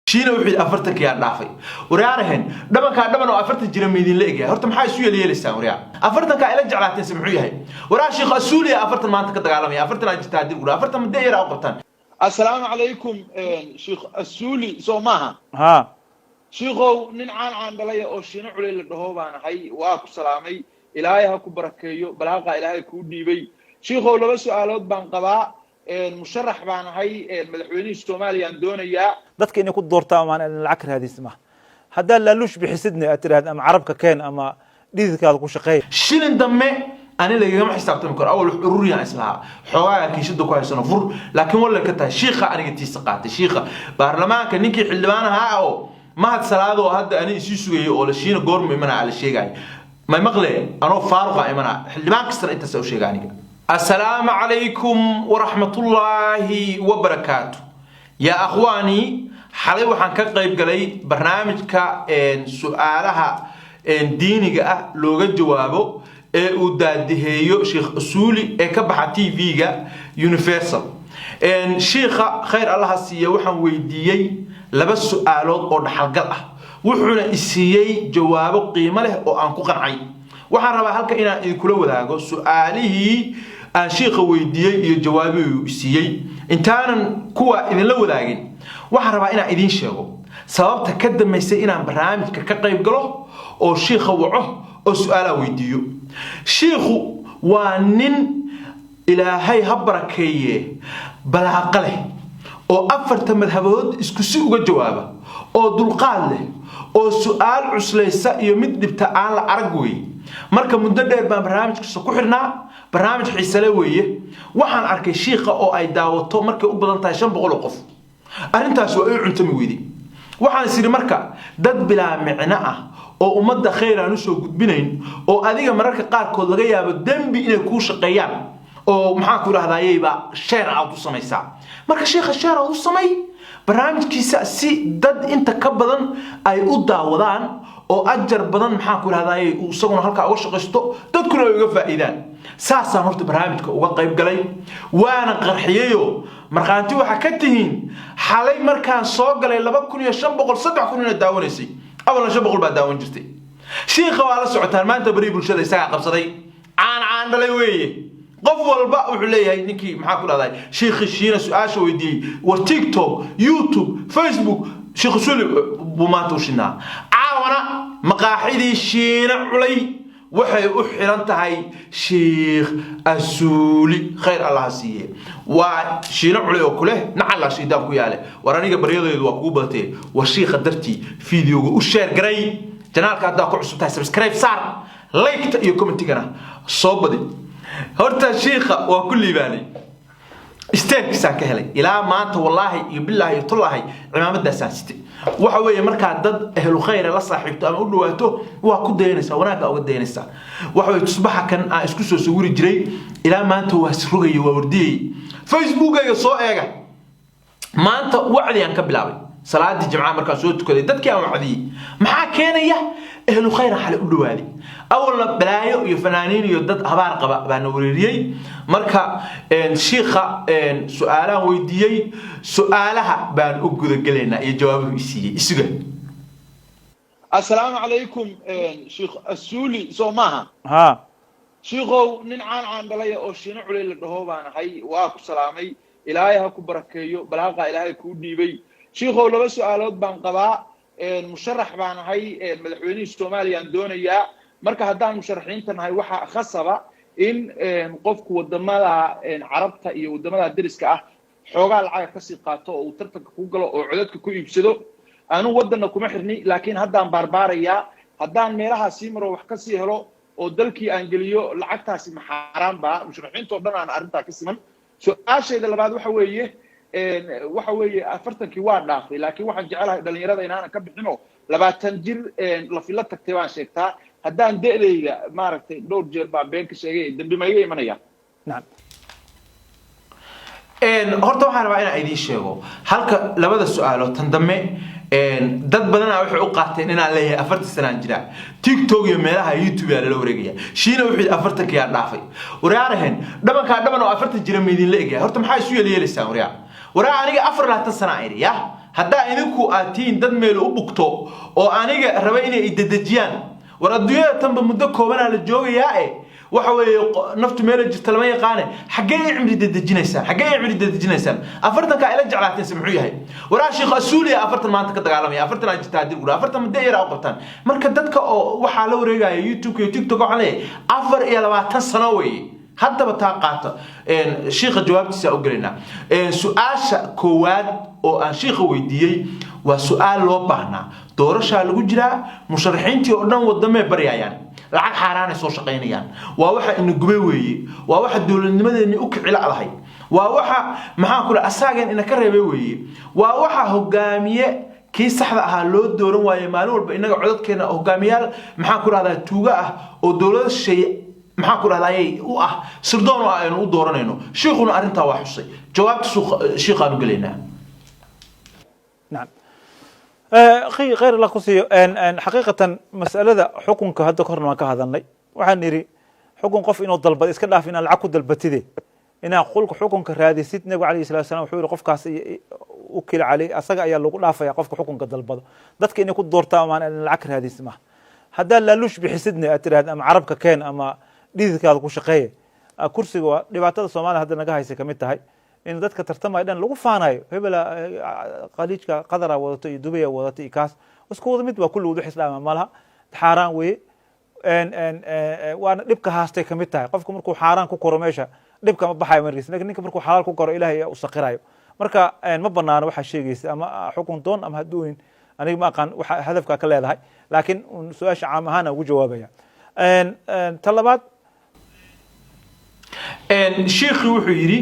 shiina wixii afartanka yaa dhaafay waraaraheen dhabanka dhaban oo afartan jira meedin la egay horta maxay isu yeelaysaa wariyaa afartanka ila jeclaateen samxuu yahay waraa sheekh asuuli afartan maanta ka dagaalamay afartan aan jirtaa dib afartan ma deeyra u qabtaan السلام عليكم شيخ السولي سوماها ها شيخو نين عان دلaya oo shiina culay la dhaho baan ahay waa ku salaamay ilaahay ha ku barakeeyo balaaqa ilaahay ku dhiibay sheekho laba su'aalood baan qabaa musharax baan ahay madaxweynaha Soomaaliya doonaya dadka inay ku doortaan aan lacag raadis ma hadaa la luush bixisidna atiraad ama carabka keen ama dhididkaada ku shaqeey shilin dame أنا اللي جمع حسابتي مكر أول حروري عن إسلام حوايا كيشدوا كويس نفر لكن ولا كتاه شيخة أنا قلت يسقط شيخة برلمان كنيكي حلوانا هاو ما هاد سلادو هاد أنا يسوي ولا شيء قرم يمنع على الشيء جاي ما مقلة أنا فارقة يمنع حلوان كسر أنت سوي شيء جاني السلام عليكم ورحمة الله وبركاته يا أخواني حلي وحن كقريب قلي برنامج كإن سؤالها إن ديني جاء لغة جوابه ودادهيو شيخ أصولي كبح تي فيجا يونيفرسال إن شيخ خير الله سيا وحن ويديي لبس سؤالات أو حلقة وحنا إسيي جواب قيمة له أو أنكو قنعي وحن ربع هلك إن كل وذاك سؤاله أن شيخ ويديي جوابه إسيي إن كان كوا إذا لو ذاك وحن ربع إن إذين شغو سبب تقدم مسيئنا برنامج كقريب قله أو شيخ وعه أو سؤاله ويديو شيخو وانين إلهي هبركيه بلا عقله أو أفرت مذهبود إسكسي وجا جوابه أو دلقال له أو سؤال عسليسا يمد بتاعان العرقوي مركا مددر برنامج كسكوحرنا برنامج حيسالويه وحان أركي شيخة أو أي داوتو مركا أبدان تايشان بغلو قف أرنتا سؤال عنتمي ويدي وحان سيري مركا داد بلا معنى oo umada khayr aan soo gudbinayn oo adiga mararka qaar kood laga yaabo dambi inay ku shaqeeyaan oo maxaa ku raahdaayayba share aad u samaysaa marka sheekha share aad u samay barnaamijkiisa si dad inta ka badan ay u daawadaan oo ajar badan maxaa ku raahdaayay uu isaguna halka uga shaqeysto dadkuna ay uga faa'iidaan saasaan horta barnaamijka uga qayb galay waana qarxiyeeyo markaanti waxa ka tihiin xalay markaan soo galay 2500 3000 daawanaysay أولا شبغل بعد داون جرتي شيخ وعلى سعتان ما أنت بريب الشدة ساعة قبصدي عن دلويه قفل بقى وحليه نكي محاكل هذا شيخ الشينا سؤال شو يدي وتيك توك يوتيوب فيسبوك شيخ سولي بماتوشنا عاونا مقاحدي الشينا علي وحي أحرنتهاي شيخ السولي خير الله سيه وشينا علي وكله نعلى شي دابكو ياله ورانيغا بريده وكوبته والشيخ درتي فيديو وشير غري جنالك هدا ku cusubtahay subscribe saar like iyo comment gana soo badi horta sheekha waa kulli baani istaagisa ka helay ilaa maanta wallahi iyo billahi tullahi cimaamada saasite waxa weeye marka dad ahlu khayr la saaxiibto ama u dhawaato waa ku deynaysa wanaaga uga deynaysa waxa weeye tusbaxa kan aan isku soo sawiri jiray ilaa maanta waa srugayo waa wardiyay Facebook-ga soo eega maanta wacdi aan ka bilaabay salaadii jimcaha marka soo tukaday dadkii aan wacdi maxaa keenaya ahlu khayr xal u dhawaadi awalna balaayo iyo fanaaniin iyo dad habaar qaba baan wareeriyay marka sheekha su'aalaha weydiiyay su'aalaha baan u guda galeynaa iyo jawaabaha isiiyay isuga السلام عليكم شيخ السولي سوماها ها شيخو نين عان دلaya oo shiina culay la dhaho baan ahay waa ku salaamay ilaahay ha ku barakeeyo balaaqa ilaahay ku dhiibay sheekho laba su'aalood baan qabaa musharax baan ahay madaxweynaha Soomaaliya doonaya marka haddaan musharaxiinta nahay waxa khasaba in qofku wadamada carabta iyo wadamada dariska ah xoogaa lacag ka sii qaato oo tartanka ku galo oo codadka ku iibsado aanu wadana kuma xirni laakiin haddaan barbaaraya haddaan meelaha sii maro wax ka sii helo oo dalkii aan geliyo lacagtaasi ma xaraan ba musharaxiinta oo dhan aan arinta ka siman su'aashayda labaad waxa weeye afartankii waa dhaafay laakiin waxaan jecelahay dhalinyarada inaan ka bixino 20 jir la fila tagtay waan sheegtaa haddaan deedayga maaragtay dhowr jeer baan been ka sheegay dambi ma iga imanaya horta waxaan rabaa inaan idiin sheego halka labada su'aalood tan dambe dad badan waxay u qaateen inaan leeyahay 40 sano jira TikTok iyo meelaha YouTube la wareegaya shiina wixii 40 ka dhaafay waraaraheen dhabanka dhaban oo 40 jira meedin la egay horta maxay isu yeelaysaa waraa aniga 24 sano ayri ya haddaa idinku aad tihiin dad meel u bugto oo aniga raba inay idadajiyaan war adduunyada tanba muddo koobanaa la joogayaa waxa weeye naftu meel jirta lama yaqaan xagee cimri dadajinaysaan xagee cimri dadajinaysaan afartan ka ila jeclaateen muxuu yahay waraa sheekh asuuliya afartan maanta ka dagaalamaya afartan aan jirta hadir gura afartan muddo yar u qabtaan marka dadka oo waxa la wareegaya YouTube iyo TikTok waxa leeyahay 24 sano weeye haddaba taa qaata sheekha jawaabtiisa u galina su'aasha koowaad oo aan sheekha weydiiyay waa su'aal loo baahnaa doorasha lagu jiraa musharaxiintii oo dhan wadamee baryayaan lacag xaraan ay soo shaqeynayaan waa waxa in gubay weeye waa waxa dawladnimadeena u kicila lahayd waa waxa maxaa kula asaagan in ka reebay weeye waa waxa hogaamiye kii saxda ah loo dooran waayo maalin walba inaga codadkeena hogaamiyaal maxaa ku raadaya tuuga ah oo dawlad shay maxaa ku raadayay u ah sirdoon oo aynu u dooranayno sheekhuna arinta waa xusay jawaabta sheekhaan u galeynaa نعم غير الله كسي ان حقيقه مساله حكمك هذا كورنا ka hadalnay waxaan niri xukun qof inuu dalbad iska dhaaf inaan lacag ku dalbatide inaa qolka xukunka raadisid nabi kaleey salaam wuxuu yiri qofkaas u kila cali asaga ayaa lagu dhaafaya qofka xukunka dalbado dadka inay ku doortaan aan lacag raadis ma hada la lush bixisidna atirad ama arabka keen ama dhididkaada ku shaqeeyay kursiga dhibaatada Soomaaliya hadda naga haysa kamid tahay in dadka tartamay dhan lagu faanayo hebela qaliijka qadara wadato iyo Dubai wadato kaas isku wada mid waa kullu wada islaam malaha xaraan weey waana dhibka haastay kamid tahay qofku markuu xaraan ku koro meesha dhibka ma baxay markiis laakiin ninka markuu xalaal ku koro Ilaahay u saqirayo marka ma banaana waxa sheegaysa ama xukun doon ama haduun aniga ma aqaan waxa hadafka ka leedahay laakiin su'aasha caam ahaan ugu jawaabaya talabaad sheekhu wuxuu yiri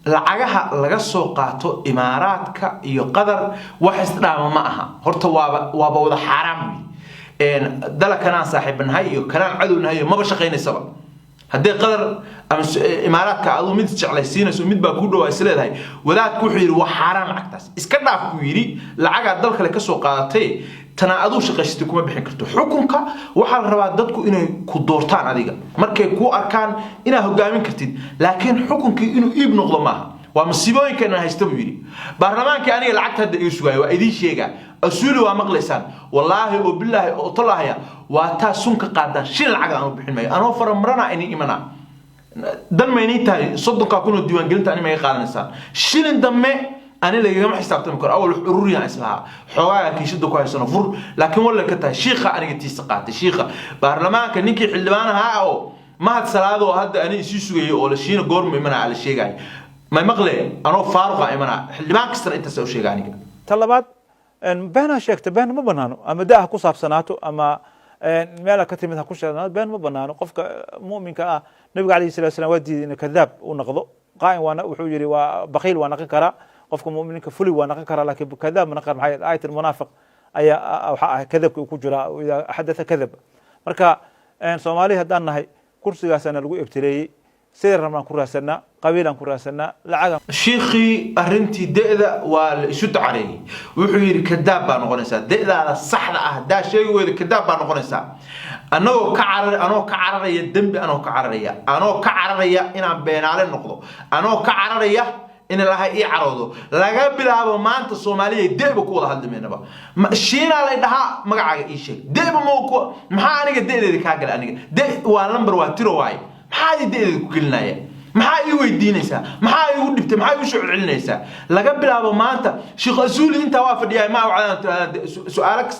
lacagaha laga soo qaato imaaraadka iyo qadar wax isdhaama ma aha horta waaba wada xaraam dalkana saaxiibnahay iyo kanaan cadownahay ma shaqeynaysa haddii qadar ama imaaraadka aad mid jeclaysiinayso mid baa ku dhaw isleedahay wadaadku wuxuu yiri wax xaraam lacagtaas iska dhaaf ku yiri lacaga dalka ka soo qaadatay tana adu shaqaysatay kuma bixin karto xukunka waxa la rabaa dadku inay ku doortaan adiga markay ku arkaan inaad hogaamin kartid laakiin xukunkii inuu iib noqdo maaha waa masiibooyinkan haysta buu yiri baarlamaanka aniga lacagta hadda igu sugay waa idin sheega asuuli waa maqlaysaan wallahi oo billahi oo tallaahiya waa taa sunka qaadaan shil lacag aan u bixin maayo anoo faramarana inay imana dan meeyni tahay 30 kun oo diiwaan gelinta anima ay qaadanaysan shilin dambe أنا اللي جمع حسابتي مكر أول حروري أسمعها حوايا كيشدوا كويس نفور لكن ولا كتاه شيخة أنا جت استقعت شيخة برلمان كان نيجي حلبانها أو ما هتساعده هذا أنا يسوي ولا شيء قرم منها على الشيء جاي ما مقلة أنا فارغة منها حلبان كسر أنت سوي شيء جاني طلبات بينها شيء بين ما بنانو أما ده كوساب سناته أما مالا كتير منها كوساب بين ما بنانو قف مؤمن كا نبي عليه الصلاة والسلام ودي كذاب ونقضه قائم وانا وحجري وبخيل وانا كرا قفكم مؤمنين كفلي وانا كرا لكن كذاب من قرن حياة آية المنافق أي أو كذب كجرا وإذا حدث كذب مركا سومالي هدان هاي كرسي سنة لقوا ابتلي سير ما كراسنا قبيلا كراسنا لعجم شيخي أرنتي دئذا والشد عليه وحير كذاب بانغونسا دئذا على الصحراء أهدا شيء ويل كذاب بانغونسا أنا كعرر يدم أنا كعرر إن بين على النقطة أنا كعرر إن الله يعرضه لا قبل هذا ما أنت الصومالي دئب كولا هذا منه بقى شينا على ده ما قاعد يشيء دئب موكو ما أنا قد دئب كاجل أنا دئب والنمبر واتيرو واي ما حد دئب كلنا يا ما حد يودي نسا ما حد يودي ما حد يشعر على نسا لا قبل هذا ما أنت شيخ رسول أنت وافد يا ما وعلى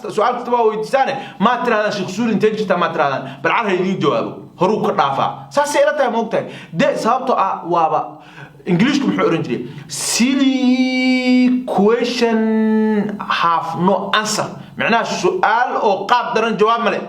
سؤالك تبغى ويدسانه ما ترى هذا شيخ رسول أنت جت ما ترى هذا بالعرض يجي جوابه هروك الرافع سأسئلته موقته ده سببته وابا إنجليزكم حورين جري silly question have no answer معناه سؤال أو قاب درن جواب ملء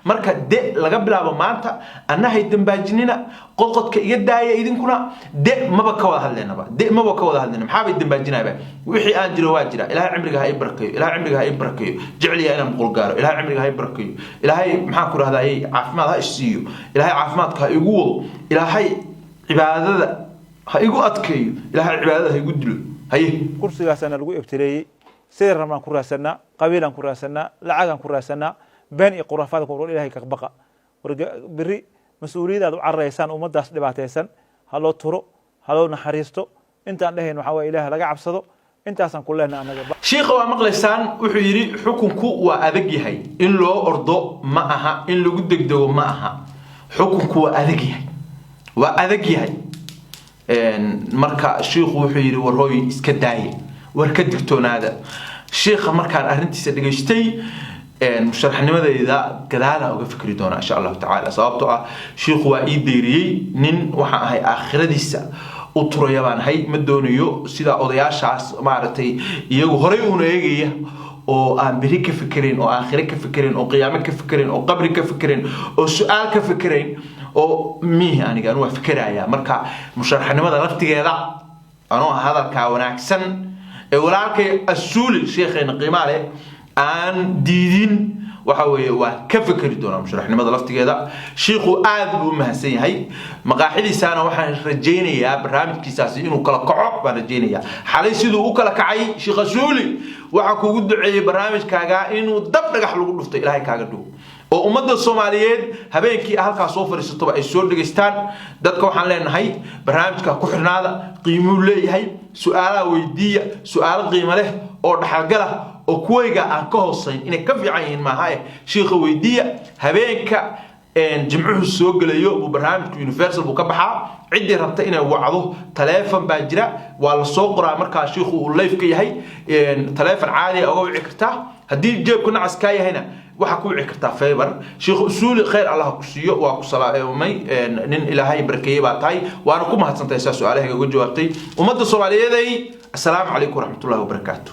مركا ده لقبلها بمانتا أنا هيتم باجنينا قلقت كيدايا إذن كنا ده ما بكوا هالنا بقى ده ما بكوا هالنا محاب يتم باجنينا بقى وحي أنجلو واجرا إلى عمرك هاي بركيو إلى عمرك هاي بركيو جعلي أنا مقول قارو إلى عمرك هاي بركيو إلى هاي محاكر هذا هي عفمات هاي السيو إلى هاي عفمات كيقول إلى هاي عبادة هيجو أتكيو إلى هالعبادة هيجو دلو هي كرسي سنة لقوا ابتلاي سير ما كراسنا قبيلا كراسنا لعجا كراسنا بين قرافات قرون إلى هيك بقى بري مسؤولية هذا عالرئيسان ومدرس دبعتيسان هلو ترو هلو نحريستو أنت عنده نحوي إله لقى عبصدو أنت أصلا كلنا أنا sheekha waa maqlaysaan wuxuu yiri xukunku waa adag yahay in loo ordo ma aha in lagu degdego ma aha xukunku waa adag yahay marka sheekhu wuxuu yiri warhooy iska daayay war ka digtoonaada sheekha markaan arintiisa dhageystay musharaxnimadayda gadaala uga fikri doona insha Allah ta'ala sababtoo ah sheekhu waa ii deeriyay nin waxa ahay aakhiradiisa u turaya baan hay ma doonayo sida odayaashaas maartay iyagu horay u eegaya oo aan biri ka fikirin oo aakhire ka fikirin oo qiyaamo ka fikirin oo qabri ka fikirin oo su'aal ka fikirin oo mihi aniga anu fikiraya marka musharaxnimada laftigeeda anoo hadalka wanaagsan ee walaalkay asuuli sheekheena qiimaha leh aan diidin waxa weeye waa ka fikri doona musharaxnimada laftigeeda sheekhu aad buu mahadsan yahay maqaaxidiisana waxaan rajaynayaa barnaamijkiisaasi inuu kala kaco baan rajaynayaa xalay sidoo uu kala kacay sheekh asuuli waxa kugu duceeyay barnaamijkaaga inuu dab dhagax lagu dhuftay ilaahay kaaga dhow oo ummadda Soomaaliyeed habeenkii halkaas soo fariisato ay soo dhageystaan dadka waxaan leenahay barnaamijka ku xirnaada qiimo leeyahay su'aalaha weydiiya su'aalo qiimo leh oo dhaxalgala oo kuwayga aan ka hooseyn inay ka fiican yihiin maaha sheekha weydiiya habeenka jimcuhu soo galayo oo barnaamijka universal buu ka baxaa cidii rabta inay wacdo telefoon baa jira waa la soo qoraa marka sheekhu uu live ka yahay telefoon caadi ah oo wici karta hadii jeebku nacas ka yahayna waxa ku wici kartaa Fiber sheekh usuuli khayr Allah ku siiyo waa ku salaamay nin ilaahay barkeeyay baa tahay waana ku mahadsantahay su'aalaha uga jawaabtay ummadda Soomaaliyeed assalaamu calaykum wa rahmatullahi wa barakatuh